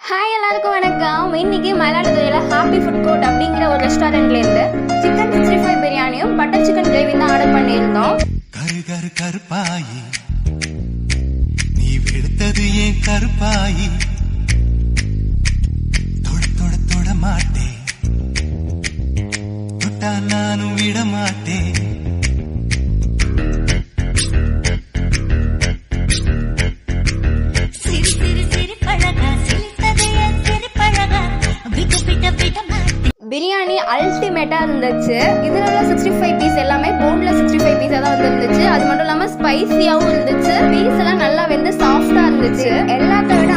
Hi எல்லாருக்கும் வணக்கம். இன்னைக்கு மயிலாடுதுறையில் ஹாப்பி ஃபுட் கோர்ட் அப்படிங்கிற ஒரு ரெஸ்டாரண்ட்லேருந்து சிக்கன் 65 பிரியாணியும் பட்டர் சிக்கன் கிரேவி தான் ஆர்டர் பண்ணியிருந்தோம். கரு கரு கருப்பாயி நீ வெளுத்தது ஏன் கருப்பாயி தொட தொட தொட மாட்டேன் தொட்டா நானும் விட மாட்டேன். பிரியாணி அல்டிமேட்டாக இருந்துச்சு. இதில் உள்ள 65 பீஸ் எல்லாமே போன்லெஸ் 65 பீஸாக தான் வந்துருந்துச்சு. அது மட்டும் இல்லாமல் ஸ்பைசியாகவும் இருந்துச்சு. பீஸ் எல்லாம் நல்லா வெந்து சாஃப்டாக இருந்துச்சு. எல்லாத்த விட